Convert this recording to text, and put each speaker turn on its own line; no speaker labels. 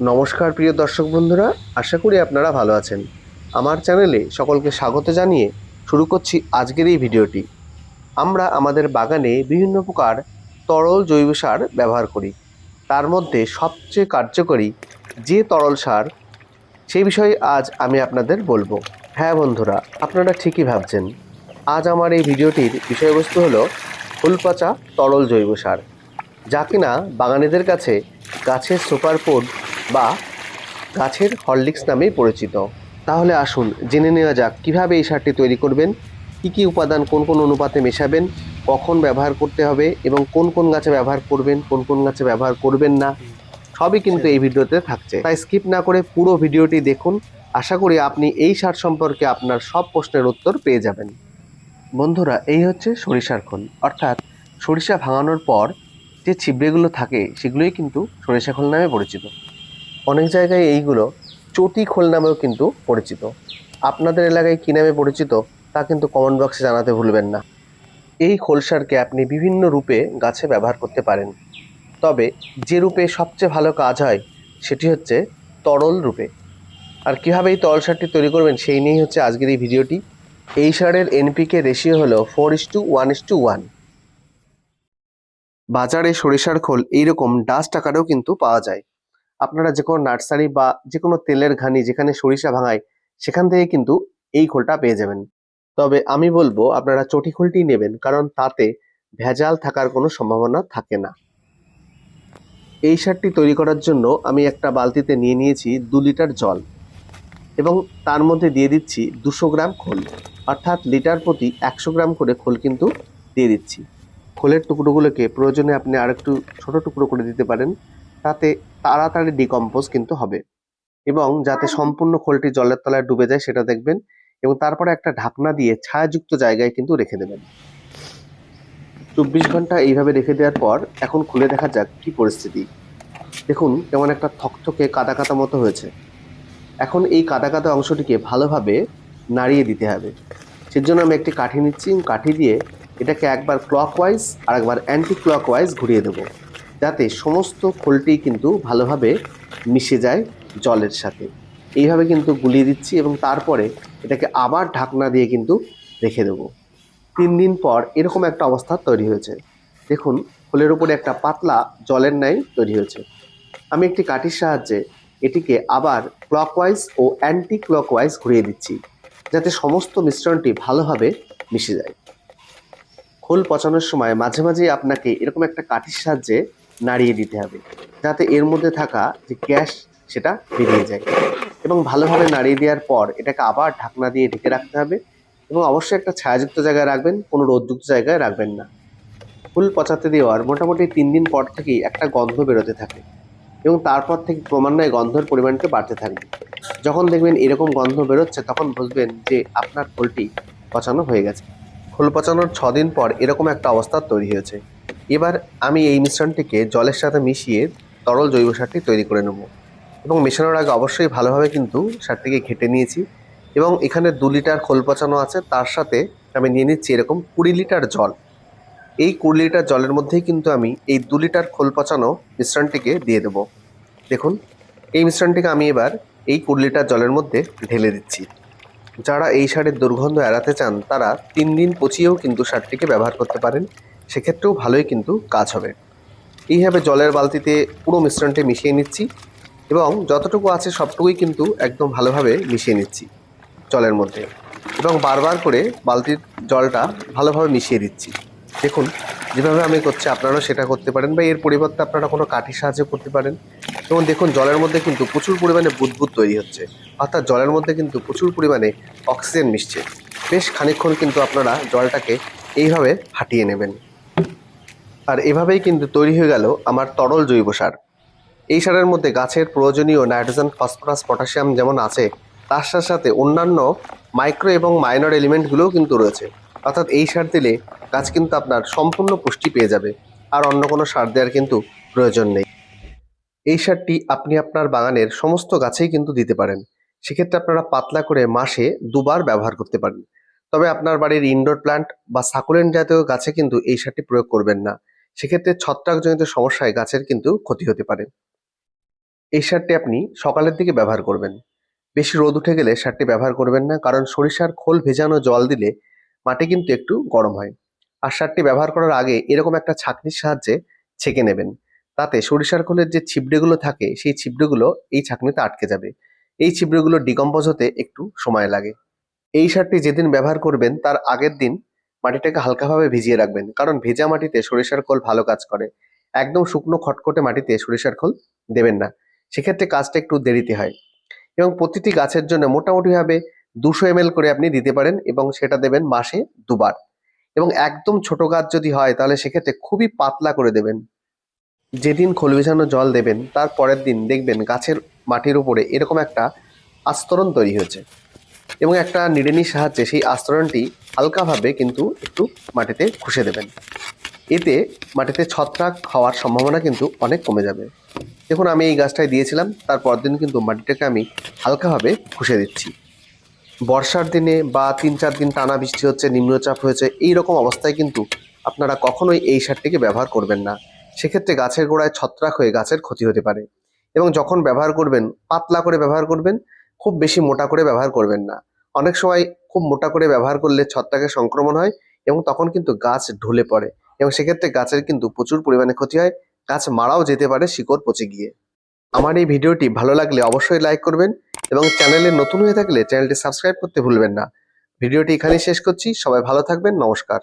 নমস্কার প্রিয় দর্শক বন্ধুরা, আশা করি আপনারা ভালো আছেন। আমার চ্যানেলে সকলকে স্বাগত জানিয়ে শুরু করছি আজকের এই ভিডিওটি। আমরা আমাদের বাগানে বিভিন্ন প্রকার তরল জৈব সার ব্যবহার করি। তার মধ্যে সবচেয়ে কার্যকরী যে তরল সার, সেই বিষয়ে আজ আমি আপনাদের বলবো। হ্যাঁ বন্ধুরা, আপনারা ঠিকই ভাবছেন। আজ আমার এই ভিডিওটির বিষয়বস্তু হলো ফুল পচা তরল জৈব সার, যা কিনা বাগানীদের কাছে গাছের সুপার ফুড বা গাছের হরলিক্স নামেই পরিচিত। তাহলে আসুন জেনে নেওয়া যাক কিভাবে এই সারটি তৈরি করবেন, কি কি উপাদান কোন কোন অনুপাতে মেশাবেন, কখন ব্যবহার করতে হবে এবং কোন কোন গাছে ব্যবহার করবেন, কোন কোন গাছে ব্যবহার করবেন না, সবই কিন্তু এই ভিডিওতে থাকছে। তাই স্কিপ না করে পুরো ভিডিওটি দেখুন। আশা করি আপনি এই সার সম্পর্কে আপনার সব প্রশ্নের উত্তর পেয়ে যাবেন। বন্ধুরা, এই হচ্ছে সরিষার খোল, অর্থাৎ সরিষা ভাঙানোর পর যে ছিবড়েগুলো থাকে সেগুলোই কিন্তু সরিষা খোল নামে পরিচিত। অনেক জায়গায় এইগুলো চটি খোল নামেও কিন্তু পরিচিত। আপনাদের এলাকায় কী নামে পরিচিত তা কিন্তু কমেন্ট বক্সে জানাতে ভুলবেন না। এই খোল সারকে আপনি বিভিন্ন রূপে গাছে ব্যবহার করতে পারেন, তবে যে রূপে সবচেয়ে ভালো কাজ হয় সেটি হচ্ছে তরল রূপে। আর কীভাবে এই তরল সারটি তৈরি করবেন সেই নিয়েই হচ্ছে আজকের এই ভিডিওটি। এই সারের এনপিকে রেশিও হলো 4:1:1। বাজারে সরিষার খোল এইরকম ডাস্ট আকারেও কিন্তু পাওয়া যায়। আপনারা যে কোনো নার্সারি বা যে কোনো তেলের ঘানি যেখানে সরিষা ভাঙায় সেখান থেকে কিন্তু এই খোলটা পেয়ে যাবেন। তবে আমি বলবো আপনারা চটি খোলটি নেবেন, কারণ তাতে ভেজাল থাকার কোনো সম্ভাবনা থাকে না। এই সারটি তৈরি করার জন্য আমি একটা বালতিতে নিয়ে নিয়েছি 2 লিটার জল এবং তার মধ্যে দিয়ে দিচ্ছি 200 গ্রাম খোল, অর্থাৎ লিটার প্রতি 100 গ্রাম করে খোল কিন্তু দিয়ে দিচ্ছি। খোলের টুকরোগুলোকে প্রয়োজনে আপনি আরেকটু ছোট টুকরো করে দিতে পারেন, তাতে তাড়াতাড়ি ডিকম্পোজ কিন্তু হবে। এবং যাতে সম্পূর্ণ খোলটি জলের তলায় ডুবে যায় সেটা দেখবেন, এবং তারপরে একটা ঢাকনা দিয়ে ছায়াযুক্ত জায়গায় কিন্তু রেখে দেবেন। 24 ঘন্টা এইভাবে রেখে দেওয়ার পর এখন খুলে দেখা যাক কি পরিস্থিতি। দেখুন কেমন একটা থকথকে কাদা কাদা মতো হয়েছে। এখন এই কাদা কাদা অংশটিকে ভালোভাবে নাড়িয়ে দিতে হবে। সেজন্য আমি একটি কাঠি নিচ্ছি, কাঠি দিয়ে এটাকে একবার ক্লকওয়াইজ আর একবার অ্যান্টি ক্লকওয়াইজ ঘুরিয়ে দেবো, যাতে সমস্ত খোলটি কিন্তু ভালোভাবে মিশে যায় জলের সাথে। এইভাবে কিন্তু গুলিয়ে দিচ্ছি এবং তারপরে এটাকে আবার ঢাকনা দিয়ে কিন্তু রেখে দেবো। 3 দিন পর এরকম একটা অবস্থা তৈরি হয়েছে। দেখুন খোলের উপরে একটা পাতলা জলের ন্যায় তৈরি হয়েছে। আমি একটি কাঠির সাহায্যে এটিকে আবার ক্লকওয়াইজ ও অ্যান্টি ক্লকওয়াইজ ঘুরিয়ে দিচ্ছি, যাতে সমস্ত মিশ্রণটি ভালোভাবে মিশে যায়। খোল পচানোর সময় মাঝে মাঝেই আপনাকে এরকম একটা কাঠির সাহায্যে নাড়িয়ে দিতে হবে, যাতে এর মধ্যে থাকা যে গ্যাস সেটা বেরিয়ে যায়। এবং ভালোভাবে নাড়িয়ে দেওয়ার পর এটাকে আবার ঢাকনা দিয়ে ঢেকে রাখতে হবে, এবং অবশ্যই একটা ছায়াযুক্ত জায়গায় রাখবেন, কোনো রোদযুক্ত জায়গায় রাখবেন না। ফুল পচাতে দেওয়ার মোটামুটি 3 দিন পর থেকেই একটা গন্ধ বেরোতে থাকে, এবং তারপর থেকে ক্রমান্বয়ে গন্ধের পরিমাণটা বাড়তে থাকবে। যখন দেখবেন এরকম গন্ধ বেরোচ্ছে তখন বুঝবেন যে আপনার খোলটি পচানো হয়ে গেছে। খোল পচানোর 6 দিন পর এরকম একটা অবস্থা তৈরি হয়েছে। এবার আমি এই মিশ্রণটিকে জলের সাথে মিশিয়ে তরল জৈব সারটি তৈরি করে নেব, এবং মেশানোর আগে অবশ্যই ভালোভাবে কিন্তু সারটিকে ঘেটে নিয়েছি। এবং এখানে 2 লিটার খোল পচানো আছে, তার সাথে আমি নিয়ে নিচ্ছি এরকম 20 লিটার জল। এই 20 লিটার জলের মধ্যেই কিন্তু আমি এই 2 লিটার খোল পচানো মিশ্রণটিকে দিয়ে দেবো। দেখুন এই মিশ্রণটিকে আমি এবার এই 20 লিটার জলের মধ্যে ঢেলে দিচ্ছি। যারা এই সারের দুর্গন্ধ এড়াতে চান তারা 3 দিন পচিয়েও কিন্তু সারটিকে ব্যবহার করতে পারেন, সেক্ষেত্রেও ভালোই কিন্তু কাজ হবে। এইভাবে জলের বালতিতে পুরো মিশ্রণটি মিশিয়ে নিচ্ছি, এবং যতটুকু আছে সবটুকুই কিন্তু একদম ভালোভাবে মিশিয়ে নিচ্ছি জলের মধ্যে, এবং বারবার করে বালতির জলটা ভালোভাবে মিশিয়ে দিচ্ছি। দেখুন যেভাবে আমি করছি আপনারাও সেটা করতে পারেন, বা এর পরিবর্তে আপনারা কোনো কাঠির সাহায্য করতে পারেন। এবং দেখুন জলের মধ্যে কিন্তু প্রচুর পরিমাণে বুদবুদ তৈরি হচ্ছে, অর্থাৎ জলের মধ্যে কিন্তু প্রচুর পরিমাণে অক্সিজেন মিশছে। বেশ খানিকক্ষণ কিন্তু আপনারা জলটাকে এইভাবে ফাটিয়ে নেবেন। আর এভাবেই কিন্তু তৈরি হয়ে গেল আমার তরল জৈব সার। এই সারের মধ্যে গাছের প্রয়োজনীয় নাইট্রোজেন, ফসফরাস, পটাশিয়াম যেমন আছে, তার সাথে সাথে অন্যান্য মাইক্রো এবং মাইনর এলিমেন্টগুলোও কিন্তু রয়েছে। অর্থাৎ এই সার দিলে গাছ কিন্তু আপনার সম্পূর্ণ পুষ্টি পেয়ে যাবে, আর অন্য কোনো সার দেওয়ার কিন্তু প্রয়োজন নেই। এই সারটি আপনি আপনার বাগানের সমস্ত গাছেই কিন্তু দিতে পারেন। সেক্ষেত্রে আপনারা পাতলা করে মাসে 2 বার ব্যবহার করতে পারেন। তবে আপনার বাড়ির ইনডোর প্ল্যান্ট বা সাকুলেন্ট জাতীয় গাছে কিন্তু এই সারটি প্রয়োগ করবেন না, সেক্ষেত্রে ছত্রাকজনিত সমস্যায় গাছের কিন্তু ক্ষতি হতে পারে। এই সারটি আপনি সকালের দিকে ব্যবহার করবেন। বেশি রোদ উঠে গেলে সারটি ব্যবহার করবেন না, কারণ সরিষার খোল ভেজানো জল দিলে মাটি কিন্তু একটু গরম হয়। আর সারটি ব্যবহার করার আগে এরকম একটা ছাঁকনির সাহায্যে ছেঁকে নেবেন। তাতে সরিষার খোলের যে ছিবড়েগুলো থাকে সেই ছিবড়েগুলো এই ছাঁকনিতে আটকে যাবে। এই ছিবড়েগুলো ডিকম্পোজ হতে একটু সময় লাগে। এই সারটি যেদিন ব্যবহার করবেন তার আগের দিন মাটিটাকে হালকাভাবে ভিজিয়ে রাখবেন, কারণ ভেজা মাটিতে সরিষার খোল ভালো কাজ করে। একদম শুকনো খটখটে মাটিতে সরিষার খোল দেবেন না, সেক্ষেত্রে কাজটা একটু দেরিতে হয়। এবং প্রতিটি গাছের জন্য মোটামুটিভাবে 200 ml করে আপনি দিতে পারেন, এবং সেটা দেবেন মাসে 2 বার। এবং একদম ছোট গাছ যদি হয় তাহলে সেক্ষেত্রে খুবই পাতলা করে দেবেন। যেদিন খোল ভেজানো জল দেবেন তার পরের দিন দেখবেন গাছের মাটির উপরে এরকম একটা আস্তরণ তৈরি হয়েছে, এবং একটা নিড়ানির সাহায্যে সেই আস্তরণটি হালকাভাবে কিন্তু একটু মাটিতে ঘষে দেবেন। এতে মাটিতে ছত্রাক হওয়ার সম্ভাবনা কিন্তু অনেক কমে যাবে। দেখুন, আমি এই গাছটায় দিয়েছিলাম, তার পরদিন কিন্তু মাটিটাকে আমি হালকাভাবে ঘষে দিচ্ছি। বর্ষার দিনে বা 3-4 দিন টানা বৃষ্টি হচ্ছে, নিম্নচাপ হয়েছে, এই রকম অবস্থায় কিন্তু আপনারা কখনোই এই সারটিকে ব্যবহার করবেন না। সেক্ষেত্রে গাছের গোড়ায় ছত্রাক হয়ে গাছের ক্ষতি হতে পারে। এবং যখন ব্যবহার করবেন পাতলা করে ব্যবহার করবেন, খুব বেশি মোটা করে ব্যবহার করবেন না। অনেক সময় খুব মোটা করে ব্যবহার করলে ছত্রাকের সংক্রমণ হয়, এবং তখন কিন্তু গাছ ঢলে পড়ে, এবং সেক্ষেত্রে গাছের কিন্তু প্রচুর পরিমাণে ক্ষতি হয়। গাছ মারাও যেতে পারে শিকড় পচে গিয়ে। আমার এই ভিডিওটি ভালো লাগলে অবশ্যই লাইক করবেন, এবং চ্যানেলে নতুন হয়ে থাকলে চ্যানেলটি সাবস্ক্রাইব করতে ভুলবেন না। ভিডিওটি এখানেই শেষ করছি। সবাই ভালো থাকবেন। নমস্কার।